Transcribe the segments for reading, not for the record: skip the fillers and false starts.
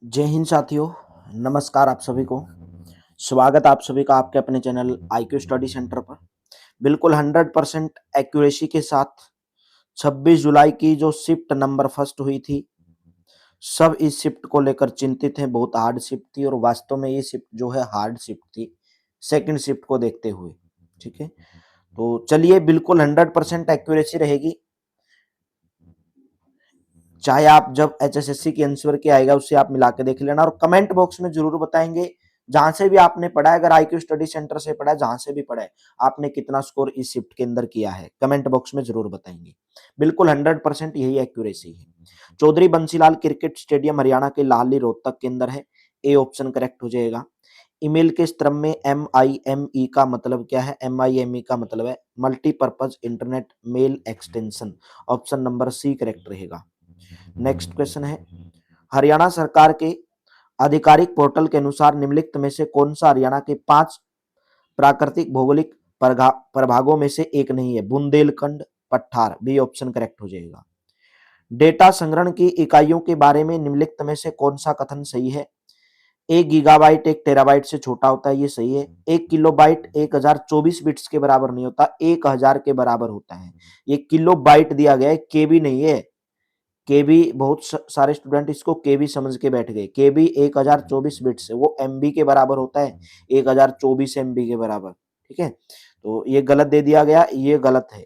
जय हिंद साथियों। नमस्कार आप सभी को। स्वागत आप सभी का आपके अपने चैनल IQ स्टडी सेंटर पर। बिल्कुल 100% एक्यूरेसी के साथ 26 जुलाई की जो शिफ्ट नंबर फर्स्ट हुई थी, सब इस शिफ्ट को लेकर चिंतित हैं। बहुत हार्ड शिफ्ट थी और वास्तव में ये शिफ्ट जो है हार्ड शिफ्ट थी सेकंड शिफ्ट को देखते हुए। ठीक है, तो चलिए, बिल्कुल 100% एक्यूरेसी रहेगी। चाहे आप जब HSSC की आंसर की आएगा उससे आप मिला के देख लेना और कमेंट बॉक्स में जरूर बताएंगे जहां से भी आपने पढ़ा है। अगर IQ स्टडी सेंटर से पढ़ा है, जहां से भी पढ़ा है, आपने कितना स्कोर इस शिफ्ट के अंदर किया है, कमेंट बॉक्स में जरूर बताएंगे। बिल्कुल 100% यही एक्यूरेसी है। चौधरी बंसीलाल क्रिकेट स्टेडियम हरियाणा के लाहली रोहतक के अंदर है। ए ऑप्शन करेक्ट हो जाएगा। ईमेल के स्तंभ में MIME का मतलब क्या है? MIME का मतलब है multipurpose internet mail extension. Option number C correct रहेगा। नेक्स्ट क्वेश्चन है, हरियाणा सरकार के आधिकारिक पोर्टल के अनुसार निम्नलिखित में से कौन सा हरियाणा के 5 प्राकृतिक भौगोलिक प्रभागों में से एक नहीं है? बुंदेलखंड, पठार। बी ऑप्शन करेक्ट हो जाएगा। डेटा संग्रहण की इकाइयों के बारे में निम्नलिखित में से कौन सा कथन सही है? 1 गीगाबाइट 1 टेराबाइट से छोटा होता है, ये सही है। 1 किलोबाइट 1024 बिट्स के बराबर नहीं होता, 1000 के बराबर होता है। ये किलोबाइट दिया गया है, केबी नहीं है। केबी, बहुत सारे स्टूडेंट इसको केबी समझ के बैठ गए। केबी 1024 बिट्स है, वो एमबी के बराबर होता है, 1024 एमबी के बराबर। ठीक है, तो ये गलत दे दिया गया, ये गलत है।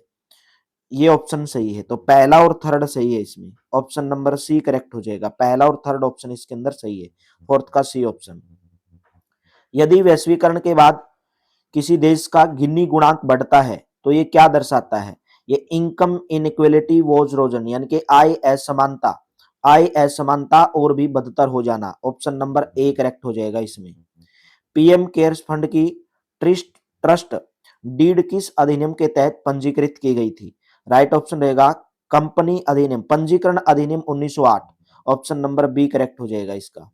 ये ऑप्शन सही है, तो पहला और थर्ड सही है इसमें। ऑप्शन नंबर सी करेक्ट हो जाएगा। पहला और थर्ड ऑप्शन इसके अंदर सही है, फोर्थ का सी ऑप्शन। यदि वैश्वीकरण के बाद किसी देश का गिनी गुणांक बढ़ता है तो ये क्या दर्शाता है? ये इनकम इनइक्वेलिटी वॉज रोजन, यानी कि आय असमानता, आय असमानता और भी बदतर हो जाना। ऑप्शन नंबर ए करेक्ट हो जाएगा इसमें। पीएम केयर्स फंड की ट्रस्ट ट्रस्ट डीड किस अधिनियम के तहत पंजीकृत की गई थी? राइट ऑप्शन रहेगा कंपनी अधिनियम, पंजीकरण अधिनियम 1908। ऑप्शन नंबर बी करेक्ट हो जाएगा इसका।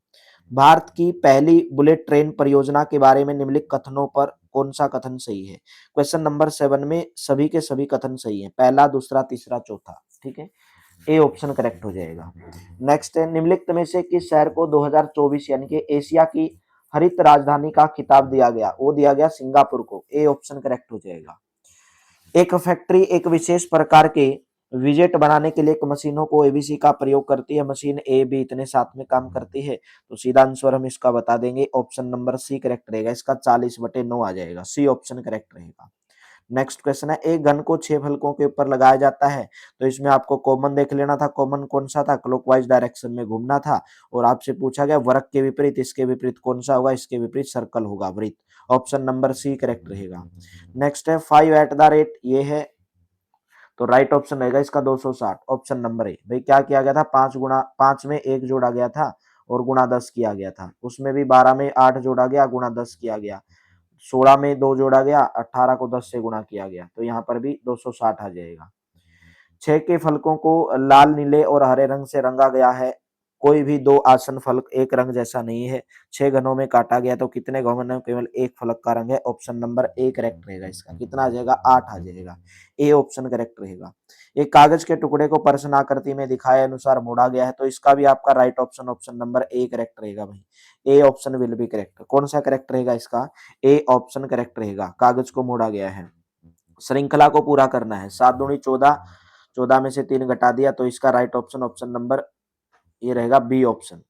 भारत की पहली बुलेट ट्रेन परियोजना के बारे में निम्नलिखित कथनों पर कौन सा कथन सही है? क्वेश्चन नंबर 7 में सभी के सभी कथन सही है, पहला, दूसरा, तीसरा, चौथा। ठीक है, ए ऑप्शन करेक्ट हो जाएगा। नेक्स्ट है, निम्नलिखित में से किस शहर को 2024 यानी कि एशिया की हरित राजधानी का खिताब दिया गया? वो दिया गया सिंगापुर को। ए ऑप्शन करेक्ट हो जाएगा। एक फैक्ट्री एक विशेष प्रकार के विजेट बनाने के लिए एक मशीनों को एबीसी का प्रयोग करती है। मशीन ए बी इतने साथ में काम करती है, तो सीधा आंसर हम इसका बता देंगे। ऑप्शन नंबर सी करेक्ट रहेगा, इसका 40/9 आ जाएगा। सी ऑप्शन करेक्ट रहेगा। नेक्स्ट क्वेश्चन है, एक घन को 6 फलकों के ऊपर लगाया जाता है, तो इसमें आपको कॉमन देख लेना था। कॉमन कौन सा था? क्लॉकवाइज डायरेक्शन में घूमना था। और आपसे पूछा गया वर्ग के विपरीत, इसके विपरीत कौन सा होगा? इसके विपरीत सर्कल होगा, वृत्त। ऑप्शन नंबर सी करेक्ट रहेगा। नेक्स्ट है 5 ये है, तो राइट ऑप्शन रहेगा इसका 260। Option number A. भाई क्या किया गया था? 5 में 1 जोड़ा गया था और गुणा 10 किया गया था। उसमें भी 12 में 8 जोड़ा गया, गुणा 10 किया गया। 16 में 2 जोड़ा गया, 18 को 10 से गुणा किया गया, तो यहाँ पर भी 260 आ जाएगा। 6 के फलकों को लाल, नीले और हरे रंग से रंगा गया है। कोई भी 2 आसन फलक एक रंग जैसा नहीं है। 6 घनों में काटा गया, तो कितने घनों में केवल एक फलक का रंग है? ऑप्शन नंबर ए करेक्ट रहेगा इसका। कितना आ जाएगा? 8 आ जाएगा। ए ऑप्शन करेक्ट रहेगा। एक कागज के टुकड़े को प्रश्न आकृति में दिखाए अनुसार मोड़ा गया है, तो इसका भी आपका right option option number A correct रहेगा। भाई A option will be correct. कौन सा करेक्ट रहेगा इसका? ए ऑप्शन करेक्ट रहेगा। कागज को मोड़ा गया है, श्रृंखला को पूरा करना है। 7 दूनी 14, 14 में से 3 घटा दिया, तो इसका राइट ऑप्शन ऑप्शन नंबर ये रहेगा बी ऑप्शन।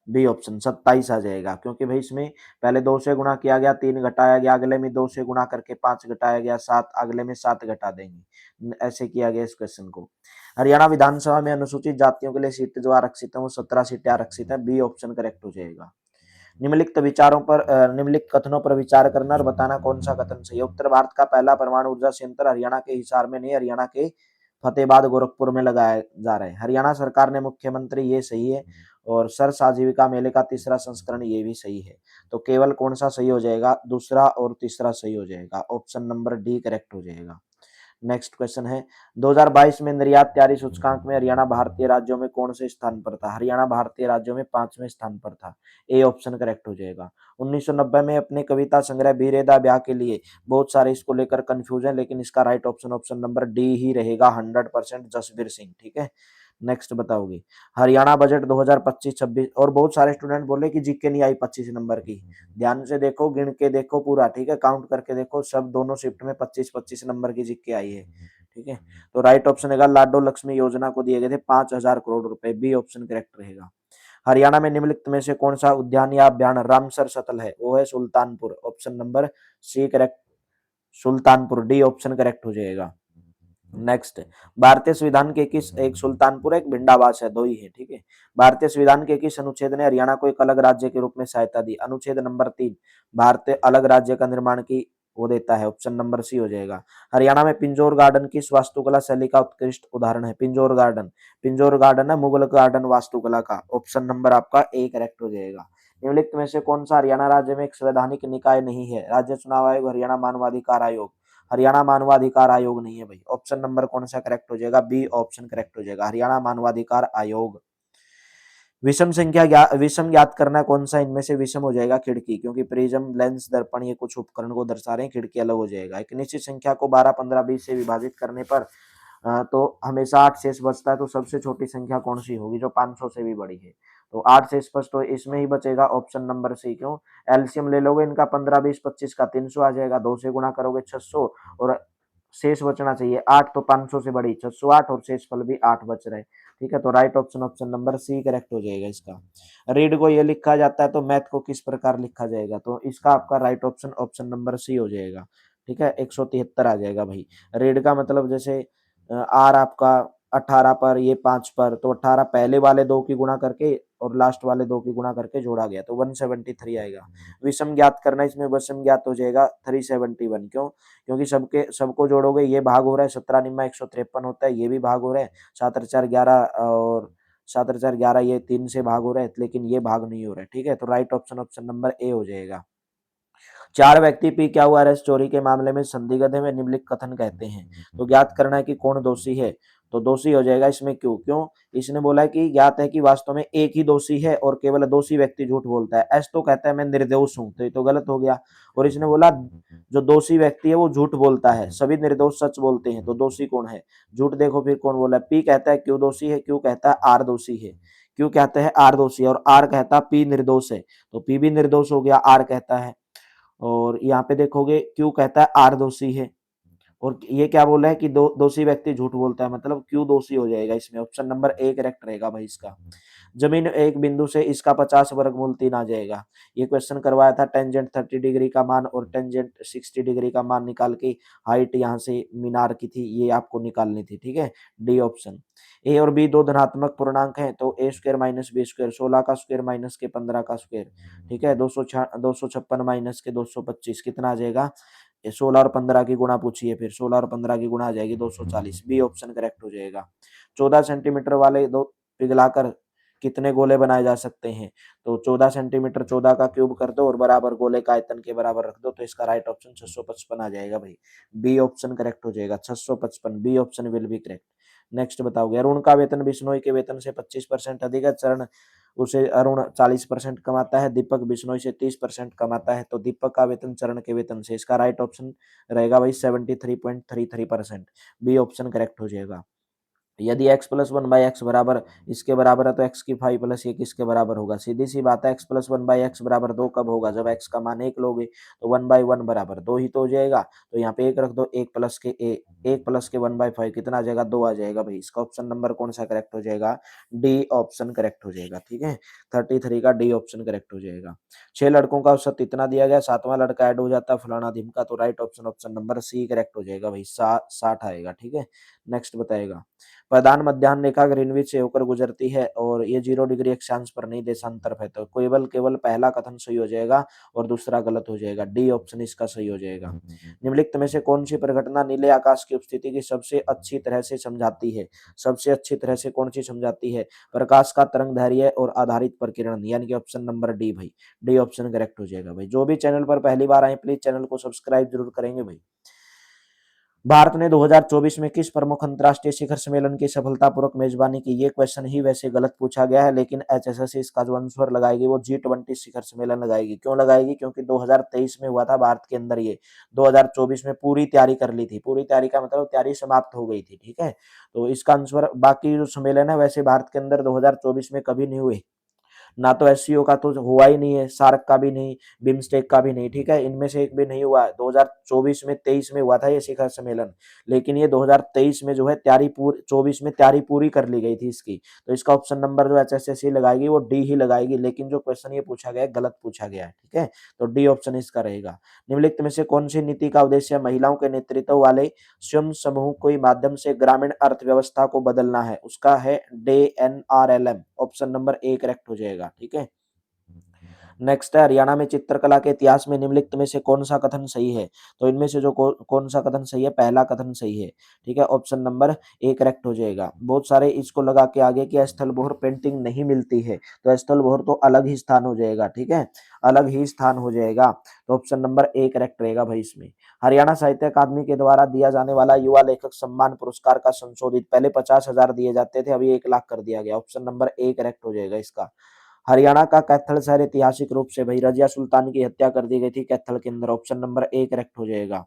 बी ऑप्शन 27 आ जाएगा, क्योंकि भाई इसमें पहले 2 से गुणा किया गया, 3 घटाया गया, अगले में 2 से गुणा करके 5 घटाया गया, 7, अगले में 7 घटा देंगे। ऐसे किया गया इस क्वेश्चन को। हरियाणा विधानसभा में अनुसूचित जातियों के लिए सीटें जो आरक्षित है वो 17 सीटें आरक्षित है। बी ऑप्शन करेक्ट हो जाएगा। निम्नलिखित विचारों पर निम्नलिखित कथनों पर विचार करना और बताना कौन सा कथन सही है। उत्तर भारत का पहला परमाणु ऊर्जा संयंत्र हरियाणा के हिसार में नहीं, हरियाणा के फतेहाबाद गोरखपुर में लगाया जा रहा है। हरियाणा सरकार ने मुख्यमंत्री, ये सही है। और सर आजीविका मेले का तीसरा संस्करण, ये भी सही है। तो केवल कौन सा सही हो जाएगा? दूसरा और तीसरा सही हो जाएगा। ऑप्शन नंबर डी करेक्ट हो जाएगा। नेक्स्ट क्वेश्चन है, 2022 में निर्यात तैयारी सूचकांक में हरियाणा भारतीय राज्यों में कौन से स्थान पर था? हरियाणा भारतीय राज्यों में 5वें स्थान पर था। ए ऑप्शन करेक्ट हो जाएगा। 1990 में अपने कविता संग्रह बीरेदा ब्याह के लिए बहुत सारे इसको लेकर कंफ्यूजन, लेकिन इसका right option option number D ही रहेगा 100%, जसबीर सिंह। ठीक है, नेक्स्ट बताओगे। हरियाणा बजट 2025-26 और बहुत सारे स्टूडेंट बोले कि जीके नहीं आई 25 नंबर की। ध्यान से देखो, गिन के देखो पूरा, ठीक है, काउंट करके देखो, सब दोनों शिफ्ट में 25-25 नंबर की जीके आई है, ठीक है। तो राइट ऑप्शन रहेगा लाडो लक्ष्मी योजना को दिए गए थे 5,000 करोड़ रुपए, बी ऑप्शन करेक्ट रहेगा। हरियाणा में निम्नलिखित में से कौन सा उद्यान या अभ्यारण्य रामसर सतल है, वो है Sultanpur, option number C correct, Sultanpur, D option correct हो जाएगा। नेक्स्ट, भारतीय संविधान के किस, एक सुल्तानपुर एक भिंडावास है, दो ही है, ठीक है। भारतीय संविधान के किस अनुच्छेद ने हरियाणा को एक अलग राज्य के रूप में सहायता दी, अनुच्छेद नंबर 3 भारतीय अलग राज्य का निर्माण की वो देता है, ऑप्शन नंबर सी हो जाएगा। हरियाणा में पिंजौर गार्डन किस वास्तुकला शैली का उत्कृष्ट उदाहरण है, पिंजौर गार्डन, पिंजौर गार्डन है मुगल गार्डन वास्तुकला का, ऑप्शन नंबर आपका ए करेक्ट हो जाएगा। निम्नलिखित में से कौन सा हरियाणा राज्य में एक संवैधानिक निकाय नहीं है, राज्य चुनाव आयोग, हरियाणा मानवाधिकार आयोग, हरियाणा मानवाधिकार आयोग नहीं है भाई, ऑप्शन नंबर कौन सा करेक्ट हो जाएगा, बी ऑप्शन करेक्ट हो जाएगा, हरियाणा मानवाधिकार आयोग। विषम ज्ञात करना कौन सा इनमें से विषम हो जाएगा, खिड़की, क्योंकि प्रिज्म लेंस दर्पण ये कुछ उपकरण को दर्शा रहे हैं, खिड़की अलग हो जाएगा। एक निश्चित संख्या को 12 15 20 से विभाजित करने पर तो हमेशा 8 शेष बचता है, तो सबसे छोटी संख्या कौन सी होगी जो 500 से भी बड़ी है, तो 8 शेष बच तो इसमें ही बचेगा, ऑप्शन नंबर सी। क्यों, एलसीएम ले लोगे इनका 15 20 25 का 300 आ जाएगा, 2 से गुणा करोगे 600 और शेष बचना चाहिए 8, तो 500 से बड़ी 608 और शेष फल भी 8 बच रहे, ठीक है। तो right option option number C correct हो जाएगा इसका। रीड को ये लिखा जाता है तो मैथ को किस प्रकार लिखा जाएगा, तो इसका आपका right option option number C हो जाएगा, ठीक है। 173 आ जाएगा भाई। रीड का मतलब जैसे आर आपका 18 पर, ये 5 पर, तो 18 पहले वाले दो की गुणा करके और लास्ट वाले दो की गुणा करके जोड़ा गया तो 173 आएगा। विषम ज्ञात करना, इसमें विषम ज्ञात हो जाएगा 371। क्यों, क्योंकि सबके सबको जोड़ोगे, ये भाग हो रहा है 17 निम्मा 153 होता है, ये भी भाग हो रहा है 7 और 4 11 और 7 और 4 11, ये 3 से भाग हो रहा है, लेकिन ये भाग नहीं हो रहा है, ठीक है। तो right option option number A हो जाएगा। 4 व्यक्ति पी क्यू आर एस चोरी के मामले में संदिग्ध है में निम्नलिखित कथन कहते हैं, तो ज्ञात करना है कि कौन दोषी है, तो दोषी हो जाएगा इसमें क्यों, क्यों, इसने बोला है कि ज्ञात है कि वास्तव में एक ही दोषी है और केवल दोषी व्यक्ति झूठ बोलता है, एस तो कहता है मैं निर्दोष हूं, तो ये तो गलत हो गया। और इसने बोला जो दोषी व्यक्ति है वो झूठ बोलता है, सभी निर्दोष सच बोलते हैं, तो दोषी कौन है, झूठ देखो फिर कौन बोला है, पी कहता है क्यों दोषी है, क्यों कहता है आर दोषी है, क्यों कहते हैं आर दोषी है और आर कहता है पी निर्दोष है, तो पी भी निर्दोष हो गया, आर कहता है। और यहाँ पे देखोगे क्यू कहता है आर दोषी है और ये क्या बोल रहा है कि दोषी व्यक्ति झूठ बोलता है, मतलब क्यू दोषी हो जाएगा इसमें, ऑप्शन नंबर ए करेक्ट रहेगा भाई इसका। जमीन एक बिंदु से इसका 50 वर्गमूल 3 आ जाएगा, ये क्वेश्चन करवाया था, टेंजेंट 30 डिग्री का मान और टेंजेंट 60 डिग्री का मान निकाल के हाइट यहाँ से मीनार की थी ये आपको निकालनी थी, ठीक है, डी ऑप्शन। ए और बी दो धनात्मक पूर्णांक हैं, तो ए स्क्वायर माइनस बी स्क्वायर, 16 का स्क्वायर माइनस के 15 का स्क्वायर, ठीक है, 256 माइनस के 225 कितना आ जाएगा, 16 और 15 की गुणा पूछिए, फिर 16 और 15 की गुणा आ जाएगी 240, बी ऑप्शन करेक्ट हो जाएगा। 14 सेंटीमीटर वाले दो पिघलाकर कितने गोले बनाए जा सकते हैं, तो 14 सेंटीमीटर 14 का क्यूब कर दो और बराबर गोले का आयतन के बराबर रख दो, तो इसका राइट ऑप्शन 655 आ जाएगा भाई, बी ऑप्शन करेक्ट हो जाएगा, 655, B option will be correct. Next बताओगे, अरुण का वेतन बिश्नोई के वेतन से 25% अधिक है, चरण उसे अरुण 40% कमाता है, दीपक बिश्नोई से 30% कमाता है, तो दीपक का वेतन चरण के वेतन से, इसका राइट ऑप्शन रहेगा भाई 73.33%, बी ऑप्शन करेक्ट हो जाएगा। यदि x plus one by x बराबर इसके बराबर है तो x की 5 प्लस 1 किसके बराबर होगा, सीधी सी बात है, x plus one by x बराबर 2 कब होगा, जब x का मान 1 लोगे, तो 1/1 बराबर 2 ही तो हो जाएगा, तो यहाँ पे 1 रख दो, 1 प्लस के 1+1/5 कितना आ जाएगा, 2 आ जाएगा भाई, इसका ऑप्शन नंबर कौन सा करेक्ट हो जाएगा, डी ऑप्शन करेक्ट हो जाएगा, ठीक है, 33 का डी ऑप्शन करेक्ट हो जाएगा। 6 लड़कों का औसत इतना दिया गया, 7वां लड़का ऐड हो जाता है फलाना ढिमका, तो right option option number C correct हो जाएगा भाई, 60 आएगा, ठीक है। नेक्स्ट बताएगा, प्रधान मध्याह्न रेखा ग्रीनविच से होकर गुजरती है और ये 0 डिग्री अक्षांश पर नहीं देशांतर है, तो केवल केवल पहला कथन सही हो जाएगा और दूसरा गलत हो जाएगा, डी ऑप्शन इसका सही हो जाएगा। निम्नलिखित में से कौन सी परिघटना नीले आकाश की उपस्थिति की सबसे अच्छी तरह से समझाती है, सबसे अच्छी तरह से कौन सी समझाती है, प्रकाश का तरंग दैर्घ्य और आधारित प्रकीर्णन, यानी कि ऑप्शन नंबर डी भाई, डी ऑप्शन करेक्ट हो जाएगा भाई। जो भी चैनल पर पहली बार आए प्लीज चैनल को सब्सक्राइब जरूर करेंगे भाई। भारत ने 2024 में किस प्रमुख अंतर्राष्ट्रीय शिखर सम्मेलन की सफलतापूर्वक मेजबानी की? ये क्वेश्चन ही वैसे गलत पूछा गया है, लेकिन एचएसएससी इसका जो आंसर लगाएगी वो G20 शिखर सम्मेलन लगाएगी। क्यों लगाएगी? क्योंकि 2023 में हुआ था भारत के अंदर ये, 2024 में पूरी तैयारी कर ली थी। पूरी तैयारी का मतलब तैयारी समाप्त हो गई थी, ठीक है। तो इसका आंसर, बाकी जो सम्मेलन है वैसे भारत के अंदर 2024 में कभी नहीं हुए। ना तो एससीओ का तो हुआ ही नहीं है, सार्क का भी नहीं, बिम्स्टेक का भी नहीं, ठीक है। इनमें से एक भी नहीं हुआ है। 2024 में 23 में हुआ था ये शिखर सम्मेलन, लेकिन ये 2023 में जो है तैयारी पूरी, 24 में तैयारी पूरी कर ली गई थी इसकी। तो इसका ऑप्शन नंबर जो एचएसएससी लगाएगी वो डी ही लगाएगी, लेकिन जो क्वेश्चन ये पूछा गया है गलत पूछा गया है, ठीक है। तो डी ऑप्शन इसका रहेगा। निम्नलिखित में से कौन सी नीति का उद्देश्य महिलाओं के नेतृत्व वाले स्वयं समूह के माध्यम से ग्रामीण अर्थव्यवस्था को बदलना है? उसका है DNRLM, option number A correct हो जाएगा, ठीक है। नेक्स्ट है, हरियाणा में चित्रकला के इतिहास में निम्नलिखित में से कौन सा कथन सही है? तो इनमें से जो कौन सा कथन सही है? पहला कथन सही है, ठीक है, ऑप्शन नंबर ए करेक्ट हो जाएगा। बहुत सारे इसको लगा के आगे कि स्थल बोहर पेंटिंग नहीं मिलती है, तो स्थल बोहर तो अलग ही स्थान हो जाएगा, ठीक है, अलग ही स्थान हो जाएगा। तो ऑप्शन नंबर ए करेक्ट रहेगा भाई इसमें। हरियाणा साहित्य अकादमी के द्वारा दिया जाने वाला युवा लेखक सम्मान पुरस्कार का संशोधित, पहले 50,000 दिए जाते थे, अभी 1 लाख कर दिया गया। ऑप्शन नंबर ए करेक्ट हो जाएगा इसका। हरियाणा का कैथल शहर ऐतिहासिक रूप से भाई रजिया सुल्तान की हत्या कर दी गई थी कैथल के अंदर। ऑप्शन नंबर ए करेक्ट हो जाएगा।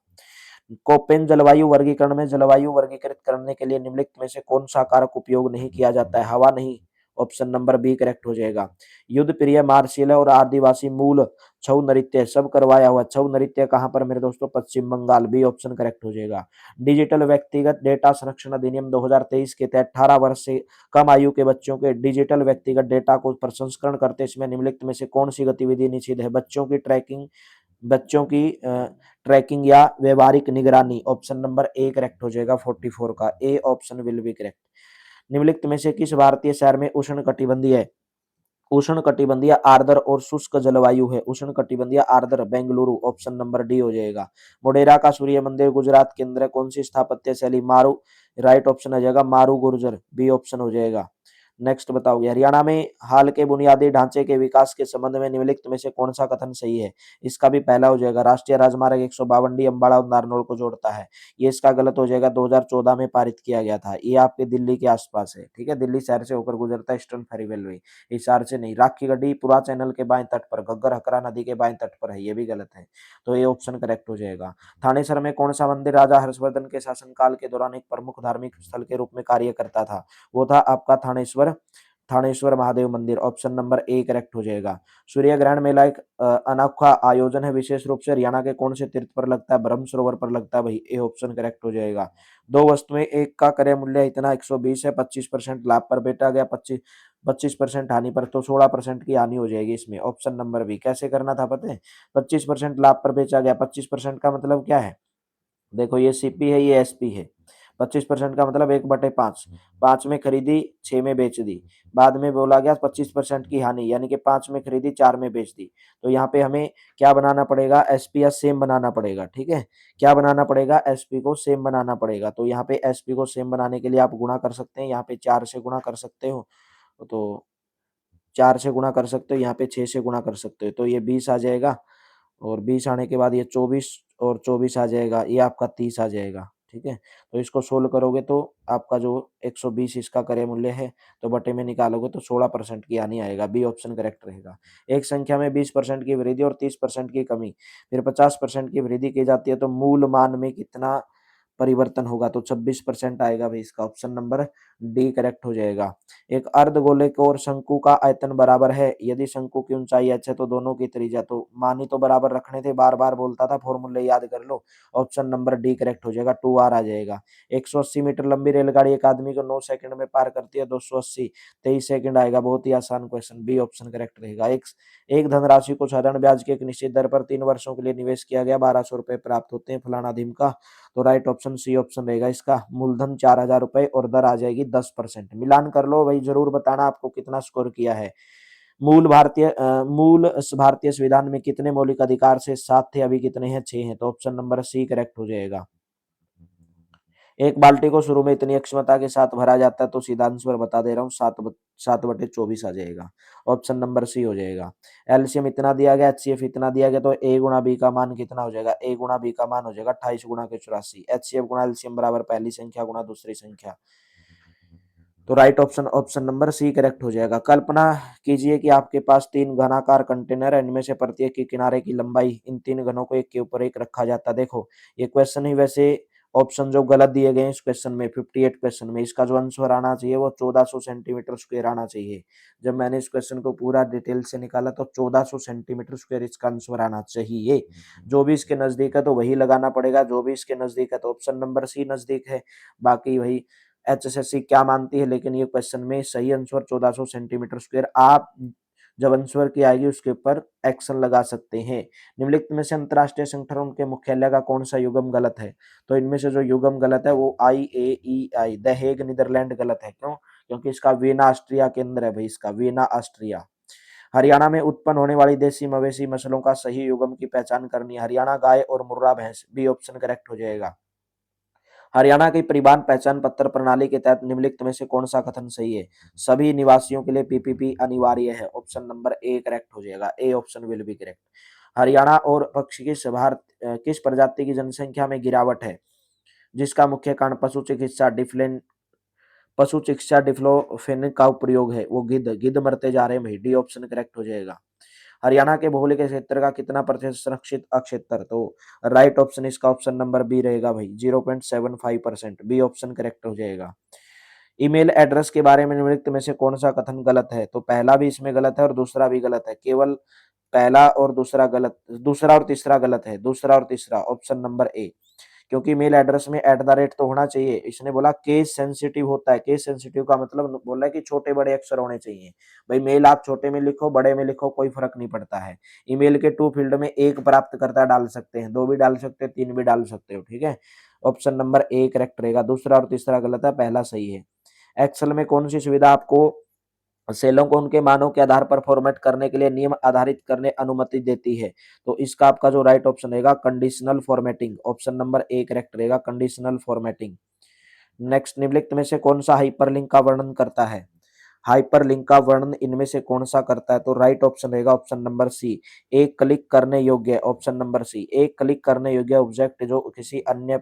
कोपेन जलवायु वर्गीकरण में जलवायु वर्गीकृत करने के लिए निम्नलिखित में से कौन सा कारक उपयोग नहीं किया जाता है? हवा नहीं। ऑप्शन नंबर बी करेक्ट हो जाएगा। युद्ध प्रिय मार्शियल और आदिवासी मूल छऊ नृत्य सब करवाया हुआ। छऊ नृत्य कहाँ पर मेरे दोस्तों? पश्चिम बंगाल, बी ऑप्शन करेक्ट हो जाएगा। डिजिटल व्यक्तिगत डेटा संरक्षण अधिनियम 2023 के तहत 18 वर्ष से कम आयु के बच्चों के डिजिटल व्यक्तिगत डेटा को प्रसंस्करण करते समय निम्नलिखित में से कौन सी गतिविधि निषिद्ध है? बच्चों की ट्रैकिंग या व्यवहारिक निगरानी। ऑप्शन नंबर ए करेक्ट हो जाएगा 44 का, A option will be correct. निम्नलिखित में से किस भारतीय शहर में उष्ण कटिबंधीय आर्द्र और शुष्क जलवायु है? उष्ण कटिबंधीय आर्द्र, बेंगलुरु, ऑप्शन नंबर डी हो जाएगा। मोढेरा का सूर्य मंदिर गुजरात के अंदर कौन सी स्थापत्य शैली? मारू, राइट ऑप्शन आ जाएगा मारू गुर्जर, बी ऑप्शन हो जाएगा। नेक्स्ट बताओगे, हरियाणा में हाल के बुनियादी ढांचे के विकास के संबंध में निम्नलिखित में से कौन सा कथन सही है? इसका भी पहला हो जाएगा। राष्ट्रीय राजमार्ग 152 डी अम्बाड़ा और नारनौल को जोड़ता है, ये इसका गलत हो जाएगा। 2014 में पारित किया गया था, ये आपके दिल्ली के आसपास है, ठीक है, दिल्ली शहर से होकर गुजरता है ईस्टर्न फेरी रेलवे, हिसार से नहीं। राखी गड्डी पुरा चैनल के बाएं तट पर, घग्गर हकरा नदी के बाएं तट पर है, ये भी गलत है, तो ये ऑप्शन करेक्ट हो जाएगा। थानेसर में कौन सा मंदिर राजा हर्षवर्धन के शासनकाल के दौरान एक प्रमुख धार्मिक स्थल के रूप में कार्य करता था? वो था आपका थानेश्वर महादेव मंदिर, ऑप्शन नंबर ए करेक्ट हो जाएगा। सूर्य ग्रहण मेला एक अनोखा आयोजन है, विशेष रूप से हरियाणा के कौन से तीर्थ पर लगता है? ब्रह्म सरोवर पर लगता है भाई, ए ऑप्शन करेक्ट हो जाएगा। दो वस्तुएं, एक का क्रय मूल्य इतना 120 है, 25% लाभ पर बेचा गया, 25% हानि पर, तो 16% की हानि हो जाएगी इसमें, ऑप्शन नंबर बी। कैसे करना था पता है? 25% लाभ पर बेचा गया, 25% का मतलब क्या है? देखो ये सीपी है, ये एसपी है। 25% का मतलब 1/5, 5 में खरीदी 6 में बेच दी, बाद में बोला गया 25% की हानि, यानी कि 5 में खरीदी 4 में बेच दी। तो यहाँ पे हमें क्या बनाना पड़ेगा? एसपी या सेम बनाना पड़ेगा, ठीक है। क्या बनाना पड़ेगा? एसपी को सेम बनाना पड़ेगा। तो यहाँ पे एसपी को सेम बनाने के लिए आप गुणा कर सकते हैं, यहाँ पे 4 से गुणा कर सकते हो, तो 4 से गुणा कर सकते हो, यहाँ पे 6 से गुणा कर सकते हो, तो ये 20 आ जाएगा, और 20 आने के बाद ये 24 और 24 आ जाएगा, ये आपका 30 आ जाएगा, ठीक है। तो इसको सोल्व करोगे तो आपका जो 120 इसका क्रय मूल्य है, तो बटे में निकालोगे तो 16% की हानि आएगा, बी ऑप्शन करेक्ट रहेगा। एक संख्या में 20% की वृद्धि और 30% की कमी, फिर 50% की वृद्धि की जाती है, तो मूल मान में कितना परिवर्तन होगा? तो 26% आएगा भाई, इसका ऑप्शन नंबर डी करेक्ट हो जाएगा। एक अर्धगोलक और शंकु का आयतन बराबर है, यदि शंकु की ऊंचाई h है तो दोनों की त्रिज्या, तो मान ही तो बराबर रखने थे, बार बार बोलता था, फॉर्मूले याद कर लो, ऑप्शन नंबर डी करेक्ट हो जाएगा, 2r आ जाएगा। 180 मीटर लंबी रेलगाड़ी एक आदमी को 9 सेकंड में पार करती है, 280, 23 सेकंड आएगा, बहुत ही आसान क्वेश्चन, बी ऑप्शन करेक्ट रहेगा। एक धनराशि को साधारण ब्याज की एक निश्चित दर पर 3 वर्षों के लिए निवेश किया गया, 1200 रुपए प्राप्त होते हैं फलाना अधिम का, तो राइट ऑप्शन सी ऑप्शन रहेगा इसका। मूलधन 4,000 रुपए और दर आ जाएगी 10%। मिलान कर लो भाई, जरूर बताना आपको कितना स्कोर किया है। मूल भारतीय संविधान में कितने मौलिक अधिकार से 7 थे, अभी कितने हैं? 6 हैं, तो ऑप्शन नंबर सी करेक्ट हो जाएगा। एक बाल्टी को शुरू में इतनी अक्षमता के साथ भरा जाता है, तो सीधा आंसर बता दे रहा हूँ, 7/24 आ जाएगा। ऑप्शन नंबर सी हो जाएगा। एलसीएम इतना दिया गया, एचसीएफ इतना दिया गया, तो ए गुणा बी का मान कितना हो जाएगा? ए गुणा बी का मान हो जाएगा 28 गुणा के 84। एचसीएफ गुणा एलसीएम बराबर पहली संख्या गुणा दूसरी संख्या। तो right option option number C correct हो जाएगा। कल्पना कीजिए कि आपके पास 3 घनाकार कंटेनर है, इनमें से प्रत्येक के किनारे की लंबाई इन 3 घनों को एक के ऊपर एक रखा जाता है। देखो ये क्वेश्चन ही वैसे ऑप्शन जो गलत दिए गए हैं इस क्वेश्चन में, 58 क्वेश्चन में, इसका जो आंसर आना चाहिए वो 1400 सेंटीमीटर स्क्वायर आना चाहिए। जब मैंने इस क्वेश्चन को पूरा डिटेल से निकाला तो 1400 सेंटीमीटर स्क्वायर इसका आंसर आना चाहिए। जो भी इसके नजदीक है तो वही लगाना पड़ेगा, जो भी इसके नजदीक है तो ऑप्शन नंबर सी नजदीक है, बाकी वही एचएसएससी क्या मानती है। लेकिन ये क्वेश्चन में सही आंसर 1400 सेंटीमीटर स्क्वायर। आप जब आंसर की आएगी उसके ऊपर एक्शन लगा सकते हैं। निम्नलिखित में से अंतरराष्ट्रीय संगठन के मुख्यालय का कौन सा युग्म गलत है? तो इनमें से जो युग्म गलत है वो IAEI द हेग नीदरलैंड गलत है। क्यों? क्योंकि इसका वीना ऑस्ट्रिया केंद्र है भाई, इसका वीना ऑस्ट्रिया। हरियाणा में उत्पन्न होने वाली देसी मवेशी नस्लों का सही युग्म की पहचान करनी है। हरियाणा गाय और मुर्रा भैंस, बी ऑप्शन करेक्ट हो जाएगा। हरियाणा की परिवहन पहचान पत्र प्रणाली के तहत निम्नलिखित में से कौन सा कथन सही है? सभी निवासियों के लिए पीपीपी अनिवार्य है। ऑप्शन नंबर ए करेक्ट हो जाएगा। A option will be correct. Haryana और पक्षी किस प्रजाति की जनसंख्या में गिरावट है, जिसका मुख्य कारण पशु चिकित्सा डिफ्लोफेनिक का प्रयोग है? वो गिद्ध गिद्ध मरते जा रहे हैं भाई। डी ऑप्शन करेक्ट हो जाएगा। हरियाणा के भौगोलिक क्षेत्र का कितना प्रतिशत संरक्षित अक्षेत्र? तो राइट ऑप्शन इसका ऑप्शन नंबर बी रहेगा भाई, 0.75%। बी ऑप्शन करेक्ट हो जाएगा। ईमेल एड्रेस के बारे में निम्नलिखित में से कौन सा कथन गलत है? तो पहला भी इसमें गलत है और दूसरा भी गलत है। केवल पहला और दूसरा गलत, दूसरा और तीसरा गलत है। दूसरा और तीसरा ऑप्शन नंबर ए, क्योंकि मेल एड्रेस में @ तो होना चाहिए। इसने बोला केस सेंसिटिव होता है। केस सेंसिटिव का मतलब बोला है कि छोटे बड़े अक्षर होने चाहिए। भाई मेल आप छोटे में लिखो बड़े में लिखो कोई फर्क नहीं पड़ता है। ईमेल के 2 फील्ड में एक प्राप्तकर्ता डाल सकते हैं, 2 भी डाल सकते हैं, 3 भी डाल सकते हो, ठीक है। ऑप्शन नंबर ए करेक्ट रहेगा। दूसरा और तीसरा गलत है, पहला सही है। एक्सेल में कौन सी सुविधा आपको सेलों को उनके मानों के आधार पर फॉर्मेट करने के लिए नियम आधारित करने अनुमति देती है? तो इसका आपका जो राइट ऑप्शन रहेगा conditional formatting. Option number A correct रहेगा, कंडीशनल फॉर्मेटिंग। नेक्स्ट, निम्नलिखित में से कौन सा हाइपरलिंक का वर्णन करता है? हाइपरलिंक का वर्णन इनमें से कौन सा करता है? तो राइट ऑप्शन रहेगा ऑप्शन नंबर सी, एक क्लिक करने योग्य। ऑप्शन नंबर सी, एक क्लिक करने योग्य ऑब्जेक्ट जो किसी अन्य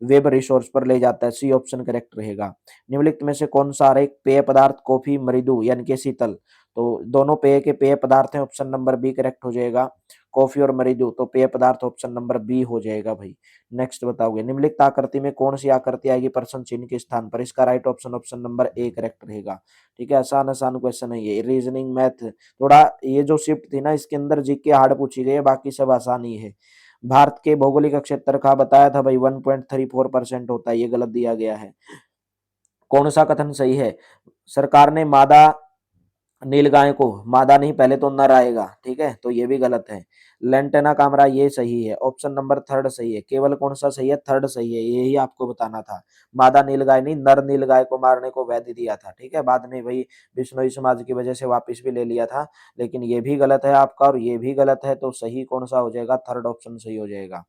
वेब रिसोर्स पर ले जाता है। सी ऑप्शन करेक्ट रहेगा। निम्नलिखित में से कौन सा एक पेय पदार्थ कॉफी मृदु यानी कि शीतल? तो दोनों पेय के पेय पदार्थ हैं। ऑप्शन नंबर बी करेक्ट हो जाएगा। कॉफी और मृदु तो पेय पदार्थ ऑप्शन नंबर बी हो जाएगा भाई। नेक्स्ट बताओगे, निम्नलिखित आकृति में कौन सी आकृति आएगी प्रश्न चिन्ह के स्थान पर? इसका right option option number A correct रहेगा। ठीक है, आसान आसान क्वेश्चन है ये। रीजनिंग मैथ थोड़ा, ये जो शिफ्ट थी ना इसके अंदर जीके हार्ड पूछी गई है, बाकी सब आसानी है। भारत के भौगोलिक क्षेत्र का बताया था भाई 1.34% होता है, ये गलत दिया गया है। कौन सा कथन सही है? सरकार ने मादा नीलगाय को, मादा नहीं पहले तो नर आएगा, ठीक है, तो ये भी गलत है। लेंटेना कामरा ये सही है। ऑप्शन नंबर थर्ड सही है। केवल कौन सा सही है? थर्ड सही है, यही आपको बताना था। मादा नीलगाय नहीं, नर नीलगाय को मारने को वैध दिया था, ठीक है। बाद में भाई बिश्नोई समाज की वजह से वापस भी ले लिया था, लेकिन ये भी गलत है आपका और ये भी गलत है। तो सही कौन सा हो जाएगा? थर्ड ऑप्शन सही हो जाएगा।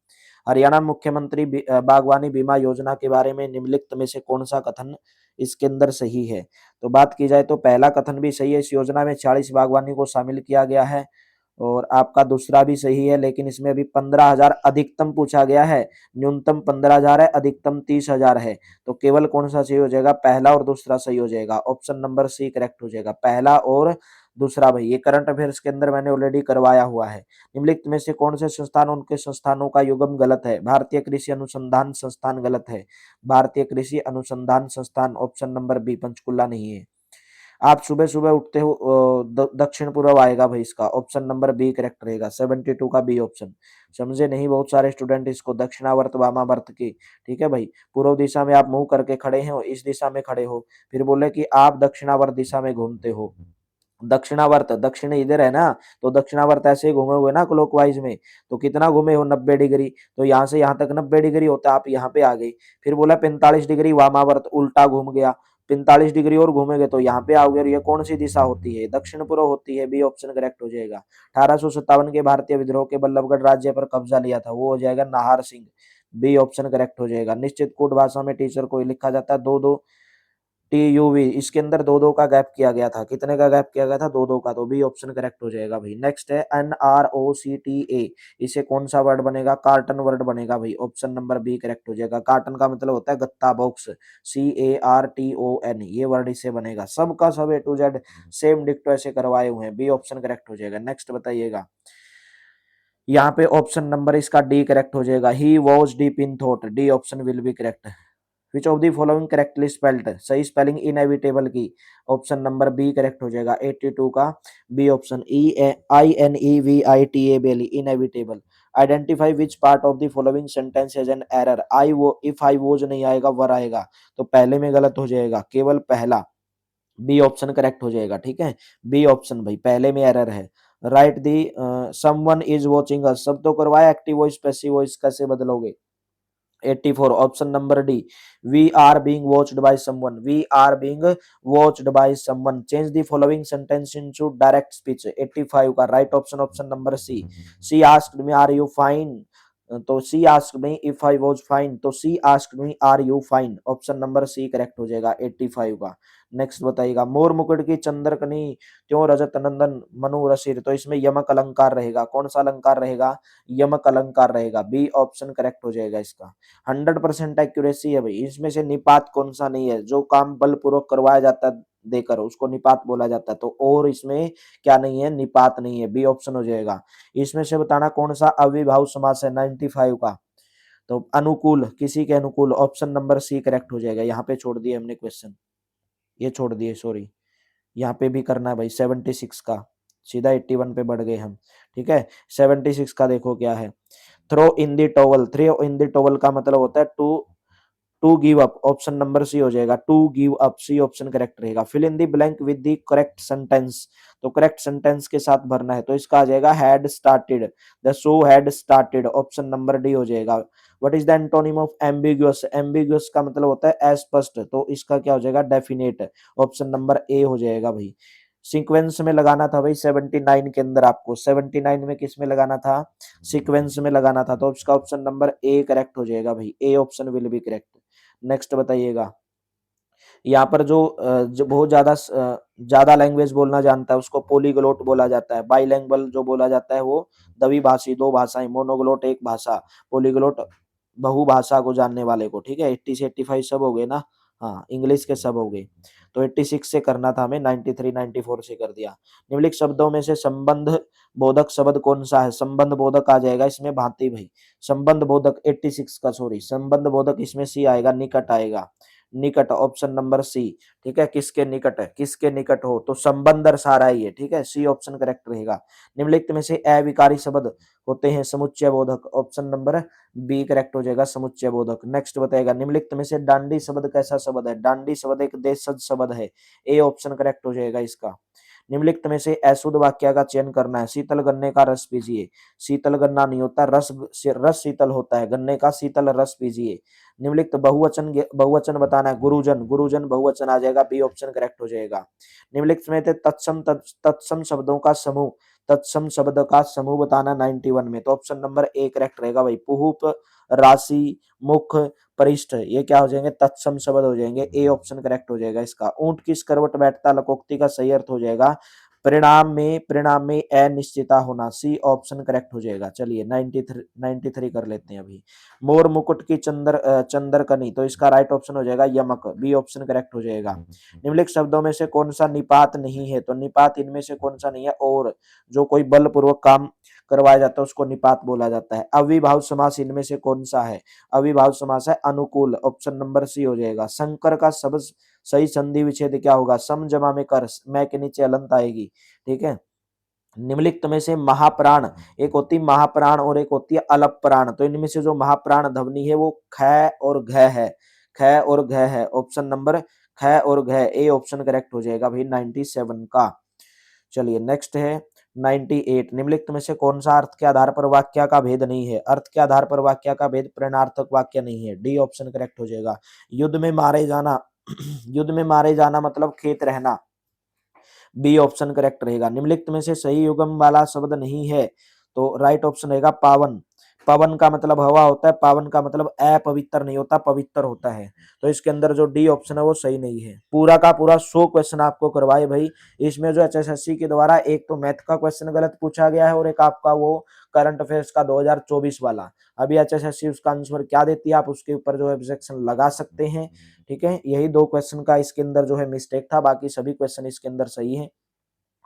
हरियाणा मुख्यमंत्री बागवानी बीमा योजना के बारे में निम्नलिखित में से कौन सा कथन इसके अंदर सही है? तो बात की जाए तो पहला कथन भी सही है, इस योजना में 40 बागवानी को शामिल किया गया है। और आपका दूसरा भी सही है, लेकिन इसमें अभी 15,000 अधिकतम पूछा गया है, न्यूनतम 15,000 है, अधिकतम 30,000 है। तो केवल कौन सा सही हो जाएगा? पहला और दूसरा सही हो जाएगा। ऑप्शन नंबर सी करेक्ट हो जाएगा, पहला और दूसरा। भाई ये करंट अफेयर्स के अंदर मैंने ऑलरेडी करवाया हुआ है। निम्नलिखित में से कौन से संस्थान उनके संस्थानों का युग्म गलत है? भारतीय कृषि अनुसंधान संस्थान गलत है। भारतीय कृषि अनुसंधान संस्थान ऑप्शन नंबर बी, पंचकुला नहीं है। आप सुबह सुबह उठते हो, दक्षिण पूर्व आएगा भाई, इसका ऑप्शन नंबर बी करेक्ट रहेगा। 72 का बी ऑप्शन। समझे नहीं बहुत सारे स्टूडेंट इसको, दक्षिणावर्त वामावर्त की, ठीक है भाई। पूर्व दिशा में आप मुंह करके खड़े हैं, इस दिशा में खड़े हो, फिर बोले कि आप दक्षिणावर्त दिशा में घूमते हो। दक्षिणावर्त, दक्षिण इधर है ना, तो दक्षिणावर्त ऐसे ही घूमे हुए ना क्लॉकवाइज में, तो कितना घूमे हो? 90 डिग्री। तो यहाँ से यहाँ तक 90 डिग्री होता है, आप यहाँ पे आ गए। फिर बोला 45 डिग्री वामावर्त, उल्टा घूम गया, 45 डिग्री और घूमेंगे तो यहाँ पे आओगे। और ये कौन सी दिशा होती है? दक्षिण पूर्व होती है। बी ऑप्शन करेक्ट हो जाएगा। 1857 के भारतीय विद्रोह के बल्लभगढ़ राज्य पर कब्जा लिया था, वो हो जाएगा Nahar Singh. B option correct हो जाएगा। निश्चित कूट भाषा में टीचर को लिखा जाता है दो दो TUV, इसके अंदर दो दो का गैप किया गया था, कितने का गैप किया गया था, दो दो का, तो बी ऑप्शन करेक्ट हो जाएगा भाई। नेक्स्ट है NROCTA, इसे कौन सा वर्ड बनेगा, कार्टन वर्ड बनेगा भाई, ऑप्शन नंबर बी करेक्ट हो जाएगा। कार्टन का मतलब होता है गत्ता, बॉक्स, CARTON, ये वर्ड इसे बनेगा। सबका सब A to Z सेम डिक्टो ऐसे करवाए हुए हैं, बी ऑप्शन करेक्ट हो जाएगा। नेक्स्ट बताइएगा, यहाँ पे ऑप्शन नंबर इसका डी करेक्ट हो जाएगा, he was deep in thought, D option will be correct. Which of the following correctly spelled, सही स्पेलिंग इनएविटेबल की, ऑप्शन नंबर बी करेक्ट हो जाएगा। 82 का B option, INEVITABL, inevitable. Identify which part of the following sentence has an error, I वो, if I was नहीं आएगा, वर आएगा, तो पहले में गलत हो जाएगा, केवल पहला, बी ऑप्शन करेक्ट हो जाएगा। ठीक है, बी ऑप्शन भाई, पहले में एरर है। Right the someone is watching us, सब तो करवाया, एक्टिव वॉइस पैसिव वॉइस कैसे बदलोगे। 84 option number D, we are being watched by someone, we are being watched by someone. Change the following sentence into direct speech, 85 का right option, option number C. She asked me are you fine, तो she asked me if I was fine, तो she asked me are you fine, option number C correct हो जाएगा 85 का। Next बताइएगा, मोर मुकुट की चंद्रकनी त्यों रजत नंदन मनु रसिर, तो इसमें यमक अलंकार रहेगा, कौन सा अलंकार रहेगा, यमक अलंकार रहेगा, बी ऑप्शन करेक्ट हो जाएगा इसका। 100% एक्यूरेसी है भाई, इसमें से निपात कौन सा नहीं है, जो काम बलपूर्वक करवाया जाता है देकर उसको निपात बोला जाता है, तो और इसमें क्या नहीं है, निपात नहीं है, बी ऑप्शन हो जाएगा। इसमें से बताना कौन सा अविभाव समास है 95 का, तो अनुकूल, किसी के अनुकूल, ऑप्शन नंबर सी करेक्ट हो जाएगा। यहाँ पे छोड़ दिए हमने क्वेश्चन, ये छोड़ दिए सॉरी, यहाँ पे भी करना है भाई 76 का, सीधा 81 पे बढ़ गए हम। ठीक है, 76 का देखो क्या है, throw in the towel, throw in the towel का मतलब होता है to to give up, option number C हो जाएगा, to give up, C option correct रहेगा। Fill in the blank with the correct sentence, तो करेक्ट सेंटेंस के साथ भरना है, तो इसका आ जाएगा had started, the show had started, option number D हो जाएगा। What is the antonym of ambiguous, ambiguous का मतलब होता है अस्पष्ट, तो इसका क्या हो जाएगा, डेफिनेट, ऑप्शन नंबर ए हो जाएगा भाई। सीक्वेंस में लगाना था भाई 79 के अंदर, आपको 79 में किस में लगाना था, सीक्वेंस में लगाना था, तो इसका ऑप्शन नंबर ए करेक्ट हो जाएगा भाई, A option will be correct. Next बताइएगा, यहाँ पर जो बहुत ज्यादा लैंग्वेज बोलना जानता है उसको पॉलीग्लोट बोला जाता है, बाइलैंग्वल जो बोला जाता है वो द्विभाषी, दो भाषाएं, मोनोग्लोट एक भाषा, पॉलीग्लोट बहुभाषा को जानने वाले को। ठीक है, 80 से 85 सब हो गए ना, हाँ इंग्लिश के सब हो गए, तो 86 से करना था हमें, 93 94 से कर दिया। निम्नलिखित शब्दों में से संबंध बोधक शब्द कौन सा है, संबंध बोधक आ जाएगा इसमें भांति भाई, संबंध बोधक 86 का सॉरी, संबंध बोधक इसमें सी आएगा, निकट आएगा, निकट, ऑप्शन नंबर सी। ठीक है, किसके निकट है, किसके निकट हो, तो संबंध दर्शा रहा है ये। ठीक है, सी ऑप्शन करेक्ट रहेगा। निम्नलिखित में से अविकारी शब्द होते हैं समुच्चय बोधक, ऑप्शन नंबर बी करेक्ट हो जाएगा, समुच्चय बोधक। नेक्स्ट बताएगा, निम्नलिखित में से डांडी शब्द कैसा शब्द है, डांडी शब्द एक देशज शब्द है, ए ऑप्शन करेक्ट हो जाएगा इसका। निम्नलिखित में से अशुद्ध वाक्य का चयन करना है, शीतल गन्ने का रस पीजिए, शीतल गन्ना नहीं होता, रस रस शीतल होता है, गन्ने का शीतल रस पीजिए। निम्नलिखित बहुवचन बहुवचन बताना है, गुरुजन, गुरुजन बहुवचन आ जाएगा, बी ऑप्शन करेक्ट हो जाएगा। निम्नलिखित में तत्सम तत्सम शब्दों का समूह, तत्सम शब्द का समूह बताना 91 में, तो ऑप्शन नंबर ए करेक्ट रहेगा भाई, पुहुप, राशि, मुख, परिष्ठ, ये क्या हो जाएंगे, तत्सम शब्द हो जाएंगे, ए ऑप्शन करेक्ट हो जाएगा इसका। ऊंट किस करवट बैठता, लकोक्ति का सही अर्थ हो जाएगा परिणाम में अनिश्चितता होना, सी ऑप्शन करेक्ट हो जाएगा। चलिए 93 कर लेते हैं अभी। मोर मुकुट की चंद्रकनी, तो इसका राइट ऑप्शन हो जाएगा यमक, बी ऑप्शन करेक्ट हो जाएगा। निम्नलिखित शब्दों में से कौन सा निपात नहीं है, तो निपात इनमें से कौन सा नहीं है, और जो कोई बलपूर्वक काम करवाया जाता है उसको निपात बोला जाता है। अविभाव समास इनमें से कौन सा है, अविभाव समास है अनुकूल, ऑप्शन नंबर सी हो जाएगा। शंकर का सब सही संधि विच्छेद क्या होगा, सम जमा में कर, मैं के नीचे अलंत आएगी। ठीक है, निम्नलिखित में से महाप्राण, एक होती महाप्राण और एक होती है अलप प्राण, तो इनमें से जो महाप्राण ध्वनि है वो ख और घ है, ख और घ है, ऑप्शन नंबर ख और घ, ए ऑप्शन करेक्ट हो जाएगा भाई 97 का। चलिए नेक्स्ट है 98, निम्नलिखित में से कौन सा अर्थ के आधार पर वाक्य का भेद नहीं है, अर्थ के आधार पर वाक्य का भेद प्रेरणार्थक वाक्य नहीं है, डी ऑप्शन करेक्ट हो जाएगा। युद्ध में मारे जाना युद्ध में मारे जाना मतलब खेत रहना, बी ऑप्शन करेक्ट रहेगा। निम्नलिखित में से सही युग्म वाला शब्द नहीं है, तो राइट ऑप्शन रहेगा पावन, पवन का मतलब हवा होता है, पावन का मतलब अपवित्र नहीं होता, पवित्र होता है। तो इसके अंदर जो डी ऑप्शन है वो सही नहीं है। पूरा का पूरा 100 क्वेश्चन आपको करवाए भाई। इसमें जो एचएसएससी के द्वारा एक तो मैथ का क्वेश्चन गलत पूछा गया है और एक आपका वो करंट अफेयर्स का 2024 वाला। अभी एचएसएससी उसका आंसर क्या देती है, आप उसके ऊपर जो है ऑब्जेक्शन लगा सकते हैं। ठीक है, यही 2 क्वेश्चन का इसके अंदर जो है मिस्टेक था, बाकी सभी क्वेश्चन इसके अंदर सही है,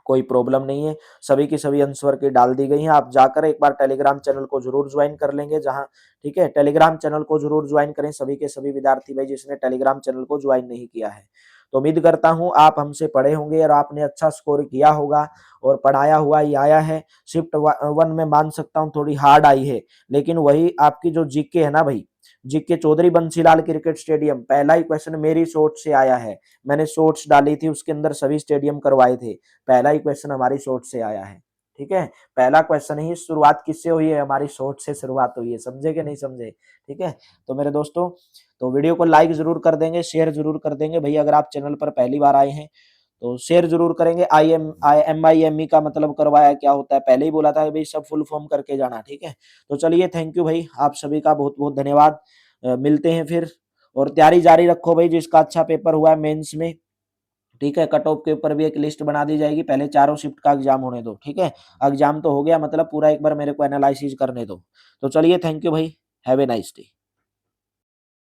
कोई प्रॉब्लम नहीं है। सभी की सभी आंसर की डाल दी गई हैं। आप जाकर एक बार टेलीग्राम चैनल को जरूर ज्वाइन कर लेंगे, जहां ठीक है, टेलीग्राम चैनल को जरूर ज्वाइन करें सभी के सभी विद्यार्थी भाई जिसने टेलीग्राम चैनल को ज्वाइन नहीं किया है। तो उम्मीद करता हूं आप हमसे पढ़े होंगे और आपने अच्छा स्कोर किया होगा और पढ़ाया हुआ ही आया है। शिफ्ट 1 में मान सकता हूं थोड़ी हार्ड आई है, लेकिन वही आपकी जो जीके है ना भाई, GK Chaudhary Bansilal cricket stadium, पहला ही क्वेश्चन मेरी सोच से आया है। मैंने शॉर्ट्स डाली थी, उसके अंदर सभी स्टेडियम करवाए थे, पहला ही क्वेश्चन हमारी सोच से आया है। ठीक है, पहला क्वेश्चन ही शुरुआत किससे हुई है, हमारी सोच से शुरुआत हुई है। समझे कि नहीं समझे? ठीक है, तो मेरे दोस्तों, तो वीडियो को लाइक जरूर कर देंगे, शेयर जरूर कर देंगे भैया। अगर आप चैनल पर पहली बार आए हैं तो शेयर जरूर करेंगे। IME का मतलब करवाया क्या होता है, पहले ही बोला था कि भाई सब फुल फॉर्म करके जाना। ठीक है, तो चलिए, थैंक यू भाई, आप सभी का बहुत बहुत धन्यवाद। मिलते हैं फिर, और तैयारी जारी रखो भाई, जिसका अच्छा पेपर हुआ है मेंस में। ठीक है, कट ऑफ के ऊपर भी एक लिस्ट बना दी जाएगी, पहले चारों शिफ्ट का एग्जाम होने दो। ठीक है, एग्जाम तो हो गया, मतलब पूरा एक बार मेरे को एनालिसिस करने दो। तो चलिए, थैंक यू भाई, हैव ए नाइस डे।